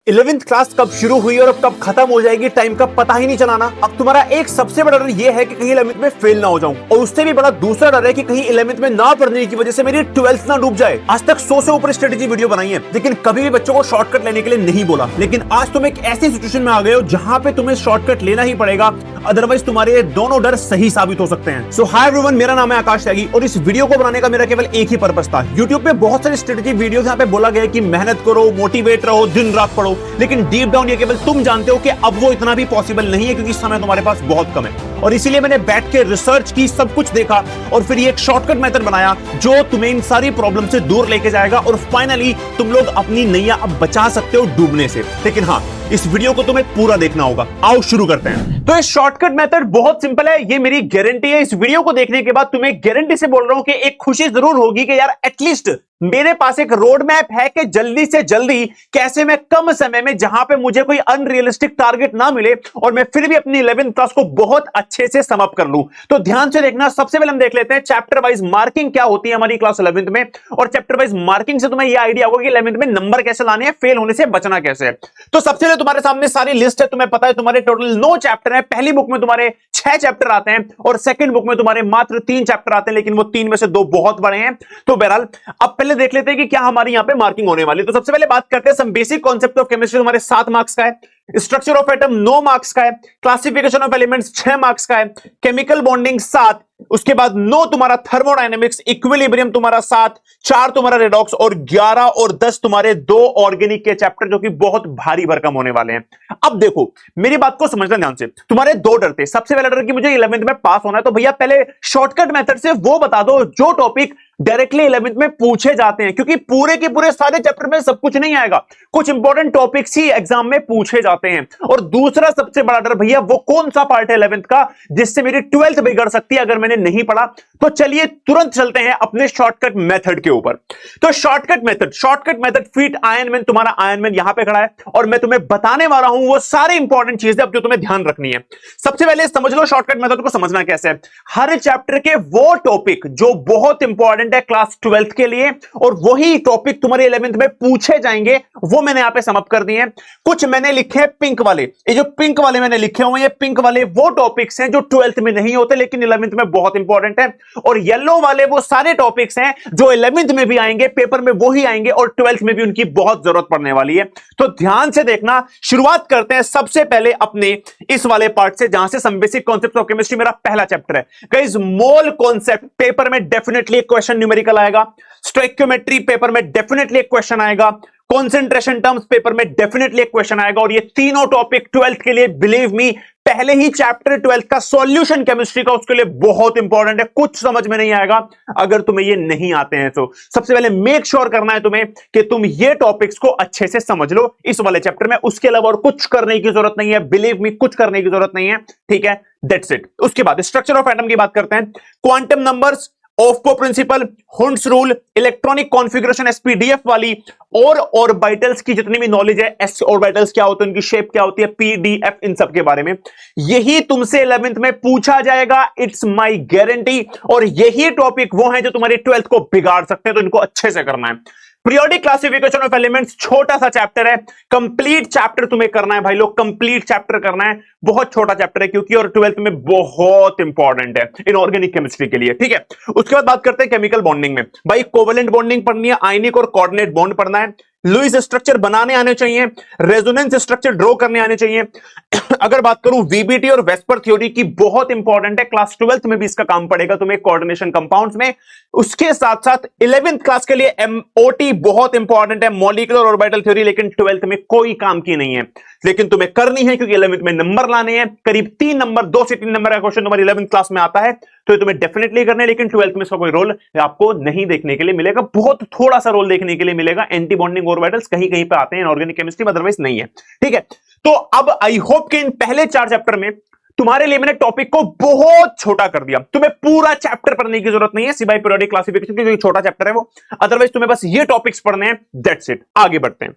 11th class कब शुरू हुई और अब कब खत्म हो जाएगी, टाइम का पता ही नहीं चलाना। अब तुम्हारा एक सबसे बड़ा डर ये है कि कहीं 11th में फेल ना हो जाऊं, और उससे भी बड़ा दूसरा डर है कि कहीं 11th में ना पढ़ने की वजह से मेरी 12th ना डूब जाए। आज तक 100 से ऊपर स्ट्रेटेजी वीडियो बनाई है, लेकिन कभी भी बच्चों को शॉर्टकट लेने के लिए नहीं बोला। लेकिन आज तुम एक ऐसी सिचुएशन में आ गए हो जहां पे तुम्हें शॉर्टकट लेना ही पड़ेगा, अदरवाइज तुम्हारे ये दोनों डर सही साबित हो सकते हैं। सो हाय एवरीवन, मेरा नाम है आकाश त्यागी और इस वीडियो को बनाने का मेरा केवल एक ही पर्पस था। यूट्यूब पे बहुत सारी स्ट्रेटेजी वीडियोस यहाँ पे बोला गया कि मेहनत करो, मोटिवेट रहो, दिन रात पढ़ो, लेकिन डीप डाउन ये केवल तुम जानते हो कि अब वो इतना भी पॉसिबल नहीं है, क्योंकि समय तुम्हारे पास बहुत कम है। और इसीलिए मैंने बैठ के रिसर्च की, सब कुछ देखा और फिर ये एक शॉर्टकट मेथड बनाया जो तुम्हें इन सारी प्रॉब्लम से दूर लेके जाएगा और फाइनली तुम लोग अपनी नैया अब बचा सकते हो डूबने से। लेकिन हाँ, इस वीडियो को तुम्हें पूरा देखना होगा। आओ शुरू करते हैं। तो ये शॉर्टकट मेथड बहुत सिंपल है, ये मेरी गारंटी है। इस वीडियो को देखने के बाद तुम्हें गारंटी से बोल रहा हूं कि एक खुशी जरूर होगी कि यार एटलीस्ट मेरे पास एक रोड मैप है कि जल्दी से जल्दी कैसे मैं कम समय में, जहां पे मुझे कोई अनरियलिस्टिक टारगेट ना मिले और मैं फिर भी अपनी 11th क्लास को बहुत अच्छे से सम अप कर लूं। तो ध्यान से देखना। सबसे पहले हम देख लेते हैं चैप्टर वाइज मार्किंग क्या होती है हमारी क्लास 11th में, और चैप्टर वाइज मार्किंग से तुम्हें यह आइडिया होगा कि 11th में नंबर कैसे लाने हैं, फेल होने से बचना कैसे है। तो सबसे पहले तुम्हारे सामने सारी लिस्ट है, तुम्हें पता है तुम्हारे टोटल 9 चैप्टर है। पहली बुक में तुम्हारे 6 चैप्टर आते हैं और सेकंड बुक में तुम्हारे मात्र 3 चैप्टर आते हैं, लेकिन वो 3 में से 2 बहुत बड़े हैं। तो बहरहाल अब पहले देख लेते हैं कि क्या हमारी यहां पे मार्किंग होने वाली है। तो सबसे पहले बात करते हैं some basic concept of chemistry. तुम्हारे 7 मार्क्स का है। स्ट्रक्चर ऑफ एटम 9 मार्क्स का है। क्लासिफिकेशन ऑफ एलिमेंट्स 6 मार्क्स का है। केमिकल बॉन्डिंग 7, उसके बाद 9 तुम्हारा थर्मोडायनेमिक्स, इक्विलिब्रियम तुम्हारा 7, 4 तुम्हारा रेडॉक्स और 11 और 10 तुम्हारे 2 ऑर्गेनिक के चैप्टर, जो कि बहुत भारी भरकम होने वाले हैं। अब देखो, मेरी बात को समझना ध्यान से। तुम्हारे 2 डर थे। सबसे पहला डर कि मुझे 11th में पास होना है, तो भैया पहले शॉर्टकट मेथड से वो बता दो जो टॉपिक डायरेक्टली 11th में पूछे जाते हैं, क्योंकि पूरे के पूरे सारे चैप्टर में सब कुछ नहीं आएगा, कुछ इंपॉर्टेंट टॉपिक्स ही एग्जाम में पूछे जाते हैं। और दूसरा सबसे बड़ा डर भैया, वो कौन सा पार्ट है 11th का जिससे मेरी 12th बिगड़ सकती है अगर मैंने नहीं पढ़ा। तो चलिए तुरंत चलते हैं अपने शॉर्टकट मेथड के ऊपर। तो shortcut method feet iron man, तुम्हारा आयरन मैन यहां पे खड़ा है और मैं तुम्हें बताने वाला हूं वो सारी इंपॉर्टेंट चीजें अब जो तुम्हें ध्यान रखनी है। सबसे पहले समझ लो शॉर्टकट मेथड को समझना कैसे है। हर चैप्टर के वो टॉपिक जो बहुत इंपॉर्टेंट है क्लास 12th के लिए, और वही टॉपिक तुम्हारे 11th में पूछे जाएंगे, वो मैंने यहां पे सम अप कर दिए हैं। कुछ मैंने लिखे हैं पिंक वाले, ये जो पिंक वाले मैंने लिखे हुए हैं, ये पिंक वाले वो टॉपिक्स हैं जो 12th में नहीं होते लेकिन 11th में बहुत इंपॉर्टेंट है। और येलो वाले वो सारे टॉपिक्स हैं जो 11th में भी आएंगे, पेपर में वो ही आएंगे और 12th में भी उनकी बहुत जरूरत पड़ने वाली है। तो ध्यान से देखना। शुरुआत करते हैं सबसे पहले अपने इस वाले पार्ट से, जहां से some basic concepts of chemistry मेरा पहला चैप्टर है। गाइस, मोल कॉन्सेप्ट पेपर में डेफिनेटली एक क्वेश्चन न्यूमेरिकल आएगा। स्टोइकियोमेट्री पेपर में डेफिनेटली एक क्वेश्चन आएगा। कंसंट्रेशन टर्म्स पेपर में डेफिनेटली एक क्वेश्चन आएगा। और ये तीनों टॉपिक 12th के लिए, बिलीव मी, पहले ही चैप्टर 12th का सॉल्यूशन केमिस्ट्री का उसके लिए बहुत इंपॉर्टेंट है। कुछ समझ में नहीं आएगा अगर तुम्हें ये नहीं आते हैं। तो सबसे पहले मेक श्योर करना है तुम्हें कि तुम ये टॉपिक्स को अच्छे से समझ लो इस वाले चैप्टर में। उसके अलावा और कुछ करने की जरूरत नहीं है, बिलीव मी, कुछ करने की जरूरत नहीं है। ठीक है, दैट्स इट। उसके बाद स्ट्रक्चर ऑफ एटम की बात करते हैं। Quantum numbers, aufbau principle, Hund's rule, electronic configuration SPDF वाली, और ऑर्बिटल्स की जितनी भी नॉलेज है, एस ऑर्बिटल्स क्या होते हैं, उनकी शेप क्या होती है, पीडीएफ, इन सब के बारे में यही तुमसे 11th में पूछा जाएगा। It's my guarantee. और यही टॉपिक वो है जो तुम्हारी 12th को बिगाड़ सकते हैं, तो इनको अच्छे से करना है। पीरियोडिक क्लासिफिकेशन ऑफ एलिमेंट्स छोटा सा चैप्टर है, कंप्लीट चैप्टर तुम्हें करना है भाई लोग, कंप्लीट चैप्टर करना है। बहुत छोटा चैप्टर है क्योंकि, और 12th में बहुत इंपॉर्टेंट है इनऑर्गेनिक केमिस्ट्री के लिए। ठीक है, उसके बाद बात करते हैं केमिकल बॉन्डिंग में। भाई कोवेलेंट बॉन्डिंग पढ़नी है, आयनिक और कोऑर्डिनेट बॉन्ड पढ़ना है, लुईस स्ट्रक्चर बनाने आने चाहिए, रेजोनेंस स्ट्रक्चर ड्रॉ करने आने चाहिए। अगर बात करूं वीबीटी और वेस्पर थ्योरी की, बहुत इंपॉर्टेंट है, क्लास 12th में भी इसका काम पड़ेगा तुम्हें कोऑर्डिनेशन कंपाउंड्स में। उसके साथ साथ 11th क्लास के लिए एमओटी बहुत इंपॉर्टेंट है, मॉलिक्यूलर ऑर्बिटल थ्योरी, लेकिन 12th में कोई काम की नहीं है, लेकिन तुम्हें करनी है क्योंकि 11th में नंबर लाने हैं। करीब 3 नंबर, 2 से 3 नंबर का क्वेश्चन तुम्हारी 11th क्लास में आता है, तो ये तुम्हें डेफिनेटली करना है। लेकिन 12th में इसका कोई रोल आपको नहीं देखने के लिए मिलेगा, बहुत थोड़ा सा रोल देखने के लिए मिलेगा। एंटी बॉन्डिंग ऑर्बिटल्स कहीं कहीं पे आते हैं ऑर्गेनिक केमिस्ट्री में, अदरवाइज नहीं है। ठीक है, तो अब आई होप कि इन पहले 4 चैप्टर में तुम्हारे लिए मैंने टॉपिक को बहुत छोटा कर दिया। तुम्हें पूरा चैप्टर पढ़ने की जरूरत नहीं है सिवाय पीरियोडिक क्लासिफिकेशन, क्योंकि छोटा चैप्टर है वो। अदरवाइज तुम्हें बस ये टॉपिक्स पढ़ने हैं, दैट्स इट। आगे बढ़ते हैं।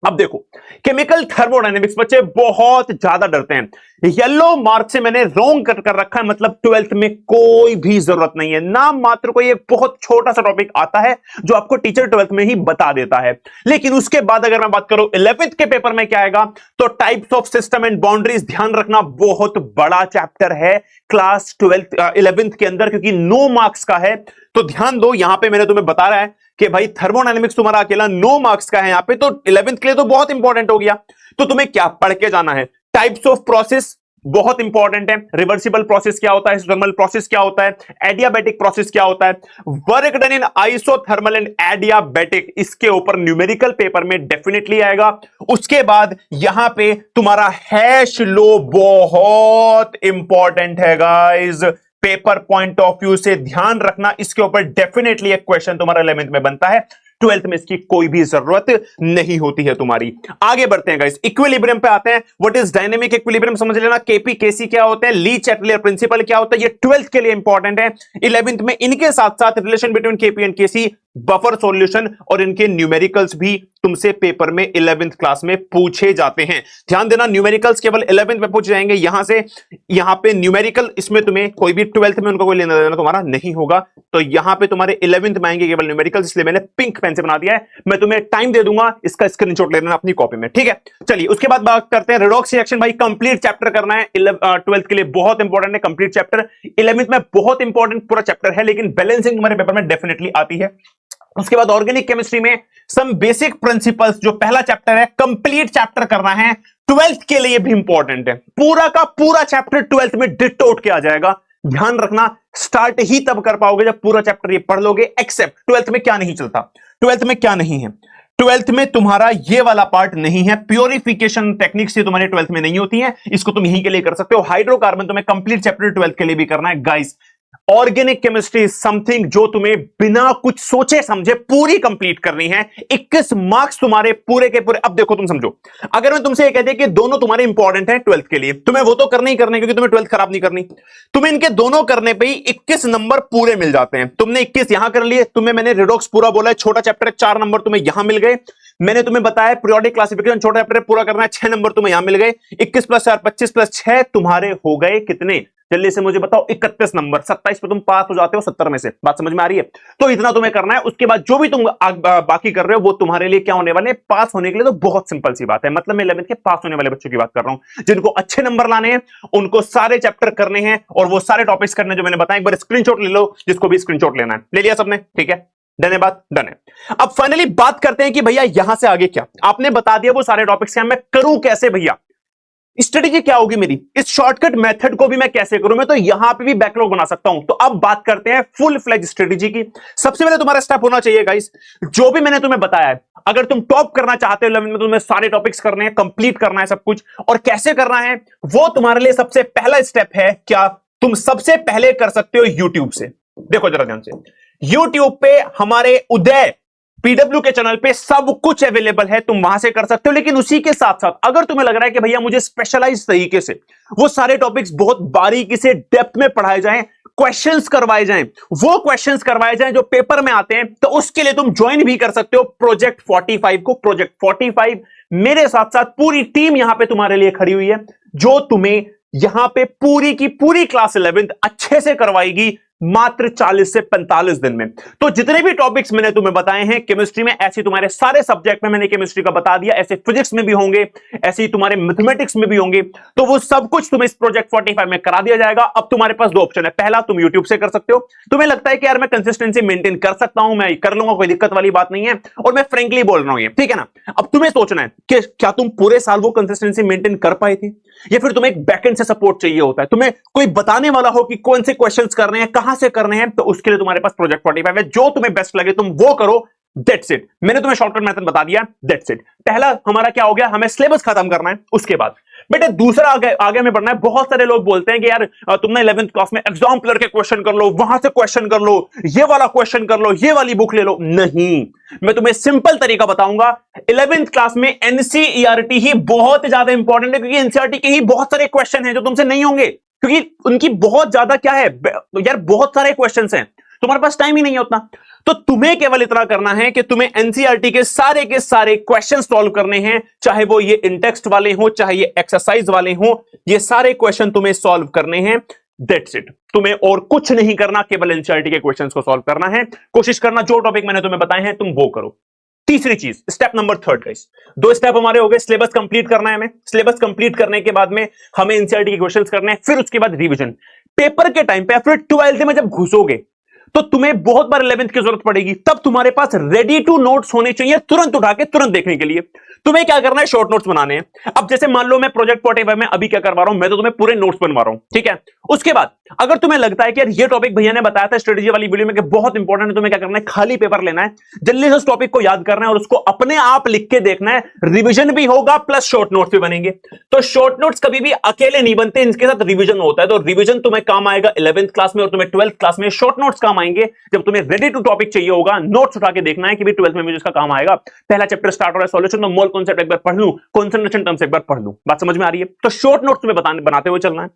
अब देखो, केमिकल थर्मोडायनेमिक्स बच्चे बहुत ज्यादा डरते हैं। येलो मार्क से मैंने रॉन्ग कर रखा है, मतलब 12th में कोई भी जरूरत नहीं है, नाम मात्र कोई एक बहुत छोटा सा टॉपिक आता है जो आपको टीचर 12th में ही बता देता है। लेकिन उसके बाद अगर मैं बात करूं 11th के पेपर में क्या आएगा, तो types of system and boundaries, ध्यान रखना बहुत बड़ा चैप्टर है क्लास 11th के अंदर, क्योंकि 9 मार्क्स का है। तो ध्यान दो, यहां पे मैंने तुम्हें बता रहा है कि भाई थर्मोडायनेमिक्स तुम्हारा अकेला 9 मार्क्स का है यहां पे, तो 11th के लिए तो बहुत इंपॉर्टेंट हो गया। तो तुम्हें क्या पढ़ के जाना है, टाइप्स ऑफ प्रोसेस बहुत इंपॉर्टेंट है, रिवर्सिबल प्रोसेस क्या होता है, थर्मल प्रोसेस क्या होता है, एडियाबैटिक प्रोसेस क्या होता है, work done in isothermal and adiabatic, इसके ऊपर न्यूमेरिकल पेपर में डेफिनेटली आएगा। उसके बाद यहां पे तुम्हारा हैश लो बहुत इंपॉर्टेंट है guys, paper point of view से ध्यान रखना, इसके ऊपर डेफिनेटली एक क्वेश्चन तुम्हारा 11th में बनता है, 12th में इसकी कोई भी जरूरत नहीं होती है तुम्हारी। आगे बढ़ते हैं गाइस, इक्विलिब्रियम पे आते हैं। व्हाट इज डायनेमिक इक्विलिब्रियम समझ लेना, केपी केसी क्या होते हैं, ली चैटलियर प्रिंसिपल क्या होता है, ये 12th के लिए इंपॉर्टेंट है। 11th में इनके साथ साथ relation between Kp and Kc, buffer solution और इनके न्यूमेरिकल्स भी तुमसे पेपर में 11th क्लास में पूछे जाते हैं। ध्यान देना, न्यूमेरिकल्स केवल 11th में पूछे जाएंगे, यहां से यहां पे न्यूमेरिकल, इसमें तुम्हें कोई भी 12th में उनका कोई लेना देना तुम्हारा नहीं होगा। तो यहां पे तुम्हारे 11th में आएंगे केवल न्यूमेरिकल्स, इसलिए मैंने पिंक पेन से बना दिया है। मैं तुम्हें टाइम दे दूंगा, इसका स्क्रीनशॉट ले लेना अपनी कॉपी में, ठीक है। चलिए उसके बाद बात करते हैं रिडॉक्स रिएक्शन। भाई कंप्लीट चैप्टर करना है, 12th के लिए बहुत इंपॉर्टेंट है कंप्लीट चैप्टर, 11th में बहुत इंपॉर्टेंट पूरा चैप्टर है, लेकिन बैलेंसिंग तुम्हारे पेपर में डेफिनेटली आती है। उसके बाद ऑर्गेनिक केमिस्ट्री में सम बेसिक प्रिंसिपल्स, जो पहला चैप्टर है कंप्लीट चैप्टर करना है, 12th के लिए भी इंपॉर्टेंट है। पूरा का पूरा चैप्टर 12th में डिट्टो उठ के आ जाएगा, ध्यान रखना। स्टार्ट ही तब कर पाओगे जब पूरा चैप्टर ये पढ़ लोगे। एक्सेप्ट 12th में क्या नहीं चलता, 12th में क्या नहीं है, 12th में तुम्हारा ये वाला पार्ट नहीं है, प्योरिफिकेशन टेक्निक्स ये तुम्हारे 12th में नहीं होती है, इसको तुम यहीं के लिए कर सकते हो। हाइड्रोकार्बन तुम्हें कंप्लीट चैप्टर 12th के लिए भी करना है guys. Organic chemistry is something जो तुम्हें बिना कुछ सोचे समझे पूरी कंप्लीट करनी है। 21 मार्क्स तुम्हारे पूरे के पूरे। अब देखो तुम समझो, अगर मैं तुमसे ये कहते कि दोनों तुम्हारे इंपॉर्टेंट हैं 12th के लिए, तुम्हें वो तो करने ही करने, क्योंकि तुम्हें 12th खराब नहीं करनी, तुम्हें इनके दोनों करने पे ही 21 नंबर पूरे मिल जाते हैं। तुमने 21 यहां कर लिए, तुम्हें मैंने रिडॉक्स पूरा बोला है, छोटा चैप्टर 4 नंबर तुम्हें यहां मिल गए। मैंने तुम्हें बताया पीरियोडिक क्लासिफिकेशन छोटा चैप्टर पूरा करना है, 6 नंबर तुम्हें यहां मिल गए। 21 प्लस 4 25 प्लस 6 तुम्हारे हो गए कितने, जल्दी से मुझे बताओ, 31 नंबर। 27 पे तुम पास हो जाते हो 70 में से, बात समझ में आ रही है। तो इतना तुम्हें करना है, उसके बाद जो भी तुम बाकी कर रहे हो वो तुम्हारे लिए क्या होने वाले, पास होने के लिए। तो बहुत सिंपल सी बात है, मतलब मैं 11th के पास होने वाले बच्चों की बात कर रहा हूं, जिनको अच्छे नंबर लाने हैं, उनको सारे चैप्टर करने हैं और वो सारे टॉपिक्स करने जो मैंने बताया। एक बार स्क्रीनशॉट ले लो, जिसको भी स्क्रीनशॉट लेना है। ले लिया सबने, ठीक है, डन है बात, डन है। अब फाइनली बात करते हैं कि भैया यहां से आगे क्या। आपने बता दिया वो सारे टॉपिक्स क्या, मैं करूं कैसे भैया, स्ट्रेटेजी क्या होगी मेरी, इस शॉर्टकट मेथड को भी मैं कैसे करूं, मैं तो यहां पे भी बैकलॉग बना सकता हूं। तो अब बात करते हैं फुल फ्लेज स्ट्रेटेजी की। सबसे पहले तुम्हारा स्टेप होना चाहिए गाइस, जो भी मैंने तुम्हें बताया है, अगर तुम टॉप करना चाहते हो 11th में, तुम्हें सारे टॉपिक्स करने हैं, कंप्लीट करना है सब कुछ, और कैसे करना है वो तुम्हारे लिए सबसे पहला स्टेप है क्या, तुम सबसे पहले कर सकते हो यूट्यूब से। देखो जरा ध्यान से, यूट्यूब पे हमारे उदय पीडब्ल्यू के चैनल पे सब कुछ अवेलेबल है, तुम वहां से कर सकते हो। लेकिन उसी के साथ साथ अगर तुम्हें लग रहा है कि भैया मुझे स्पेशलाइज तरीके से वो सारे टॉपिक्स बहुत बारीकी से डेप्थ में पढ़ाए जाएं, क्वेश्चंस करवाए जाएं, वो क्वेश्चंस करवाए जाएं जो पेपर में आते हैं, तो उसके लिए तुम ज्वाइन भी कर सकते हो प्रोजेक्ट 45 को। प्रोजेक्ट 45 मेरे साथ साथ पूरी टीम यहां पे तुम्हारे लिए खड़ी हुई है, जो तुम्हें यहां पे पूरी की पूरी क्लास 11th अच्छे से करवाएगी मात्र 40 से 45 दिन में। तो जितने भी टॉपिक्स मैंने तुम्हें बताए हैं केमिस्ट्री में, ऐसे तुम्हारे सारे सब्जेक्ट में मैंने केमिस्ट्री का बता दिया, ऐसे फिजिक्स में भी होंगे, ऐसे ही तुम्हारे मैथमेटिक्स में भी होंगे, तो वो सब कुछ तुम्हें इस प्रोजेक्ट 45 में करा दिया जाएगा। अब तुम्हारे पास दो ऑप्शन है, पहला तुम यूट्यूब से कर सकते हो, तुम्हें लगता है कि यार मैं कंसिस्टेंसी मेंटेन कर सकता हूं, मैं कर लूंगा, कोई दिक्कत वाली बात नहीं है, और मैं फ्रेंकली बोल रहा हूं ये, ठीक है ना। अब तुम्हें सोचना है कि क्या तुम पूरे साल वो कंसिस्टेंसी मेंटेन कर पाए थे, या फिर तुम्हें एक बैकएंड से सपोर्ट चाहिए होता है, तुम्हें कोई बताने वाला हो कि कौन से क्वेश्चंस करने हैं, कहां से करने हैं। तो उसके लिए तुम्हारे पास प्रोजेक्ट 45 है, जो तुम्हें बेस्ट लगे तुम वो करो, दैट्स इट। मैंने तुम्हें शॉर्टकट मेथड बता दिया, दैट्स इट। पहला हमारा क्या हो गया, हमें सिलेबस खत्म करना है, उसके बाद बेटे दूसरा आगे में बढ़ना है। बहुत सारे लोग बोलते हैं कि यार तुमने 11th क्लास में एग्जाम्पलर के क्वेश्चन कर लो, वहां से क्वेश्चन कर लो, ये वाला क्वेश्चन कर लो, ये वाली बुक ले लो। नहीं, मैं तुम्हें सिंपल तरीका बताऊंगा। 11th क्लास में एनसीईआरटी ही बहुत ज्यादा इंपॉर्टेंट है, क्योंकि एनसीईआरटी के ही बहुत सारे क्वेश्चन हैं जो तुमसे नहीं होंगे, क्योंकि उनकी बहुत ज्यादा क्या है यार, बहुत सारे क्वेश्चंस हैं, तुम्हारे पास टाइम ही नहीं है उतना। तो तुम्हें केवल इतना करना है कि तुम्हें एनसीईआरटी के सारे क्वेश्चन सॉल्व करने हैं, चाहे वो ये इंटेक्स्ट वाले हो, चाहे ये एक्सरसाइज वाले हो, ये सारे क्वेश्चन तुम्हें सॉल्व करने हैं। That's it. तुम्हें और कुछ नहीं करना, केवल एनसीईआरटी के क्वेश्चंस को सॉल्व करना है। कोशिश करना जो टॉपिक मैंने तुम्हें बताए हैं तुम वो करो। तीसरी चीज, स्टेप नंबर 3 गाइस। 2 स्टेप हमारे हो गए। सिलेबस कंप्लीट करना है हमें। सिलेबस कंप्लीट करने के बाद में हमें एनसीईआरटी के क्वेश्चंस करने हैं, फिर उसके बाद रिवीजन। पेपर के टाइम पे फिर 12th में जब घुसोगे तो तुम्हें बहुत बार 11th की जरूरत पड़ेगी, तब तुम्हारे पास रेडी टू नोट्स होने चाहिए, तुरंत उठा के तुरंत देखने के लिए। तुम्हें क्या करना है, शॉर्ट नोट्स बनाने हैं। अब जैसे मान लो मैं प्रोजेक्ट 45 में अभी क्या करवा रहा हूं, मैं तो तुम्हें पूरे नोट्स बनवा रहा हूं, ठीक है। उसके बाद अगर तुम्हें लगता है कि यार ये टॉपिक भैया ने बताया था स्ट्रेटेजी वाली वीडियो में कि बहुत इंपॉर्टेंट है, तुम्हें क्या करना है, खाली पेपर लेना है, जल्दी से उस टॉपिक को याद करना है और उसको अपने आप लिख के देखना है। रिवीजन भी होगा प्लस शॉर्ट नोट्स भी बनेंगे। तो शॉर्ट नोट्स कभी भी अकेले नहीं बनते, इनके साथ रिवीजन होता है। तो रिवीजन तुम्हें काम आएगा 11th क्लास में और तुम्हें 12th क्लास में शॉर्ट नोट्स काम आएंगे जब तुम्हें रेडी टू टॉपिक चाहिए होगा। नोट्स उठा के देखना है कि भी 12th में मुझे इसका काम आएगा। पहला चैप्टर स्टार्ट हो रहा है सॉल्यूशन, तो मोल कॉन्सेप्ट एक बार पढ़ लूं, कंसंट्रेशन टर्म्स एक बार पढ़ लूं। बात समझ में आ रही है? तो शॉर्ट नोट्स तुम्हें बनाते हुए चलना है।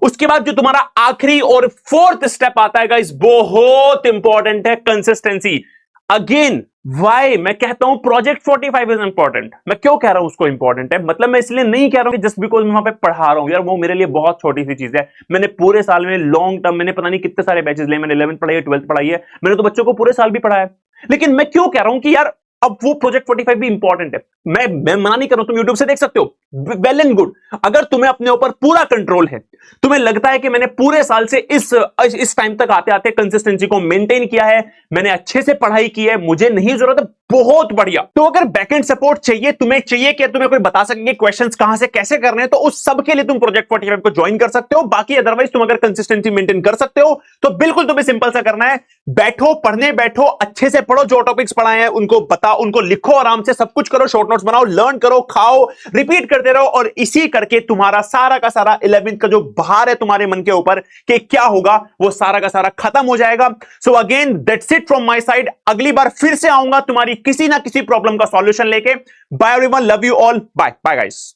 उसके बाद जो तुम्हारा आखिरी और 4th स्टेप आता है गाइस, बहुत इंपॉर्टेंट है, कंसिस्टेंसी। अगेन वाई मैं कहता हूं प्रोजेक्ट 45 इज इंपॉर्टेंट। मैं क्यों कह रहा हूं उसको इंपॉर्टेंट है, मतलब मैं इसलिए नहीं कह रहा हूं कि जस्ट बिकॉज मैं वहां पे पढ़ा रहा हूं, यार वो मेरे लिए बहुत छोटी सी चीज है। मैंने पूरे साल में लॉन्ग टर्म मैंने पता नहीं कितने सारे बैचेस लिए, मैंने 11th पढ़ाई है, 12th पढ़ाई है, मैंने तो बच्चों को पूरे साल भी पढ़ाया है। लेकिन मैं क्यों कह रहा हूं कि यार अब वो प्रोजेक्ट 45 भी इंपॉर्टेंट है। मैं मना नहीं कर रहा हूं, तुम YouTube से देख सकते हो, वेल एंड गुड। अगर तुम्हें अपने ऊपर पूरा कंट्रोल है, तुम्हें लगता है कि मैंने पूरे साल से इस टाइम तक आते आते कंसिस्टेंसी को मेंटेन किया है, मैंने अच्छे से पढ़ाई की है, मुझे नहीं जरूरत है, बहुत बढ़िया। तो अगर बैकएंड सपोर्ट चाहिए, तुम्हें चाहिए कि तुम्हें कोई बता सकेंगे क्वेश्चंस कहां से कैसे करने हैं, तो उस सब के लिए तुम प्रोजेक्ट 45 को ज्वाइन कर सकते हो। बाकी अदरवाइज तुम अगर कंसिस्टेंसी मेंटेन कर सकते हो तो बिल्कुल तुम्हें सिंपल सा करना है, बैठो पढ़ने बैठो, अच्छे से पढ़ो, जो टॉपिक्स पढ़ाए हैं उनको बताओ, उनको लिखो आराम से, सब कुछ करो, शॉर्ट नोट्स बनाओ, लर्न करो, खाओ, रिपीट करते रहो, और इसी करके तुम्हारा सारा का सारा 11th का जो भार है तुम्हारे मन के ऊपर कि क्या होगा, वो सारा का सारा खत्म हो जाएगा। So again that's it from my side. अगली बार फिर से आऊंगा तुम्हारी किसी ना किसी प्रॉब्लम का सॉल्यूशन लेके। Bye everyone, love you all, bye bye guys.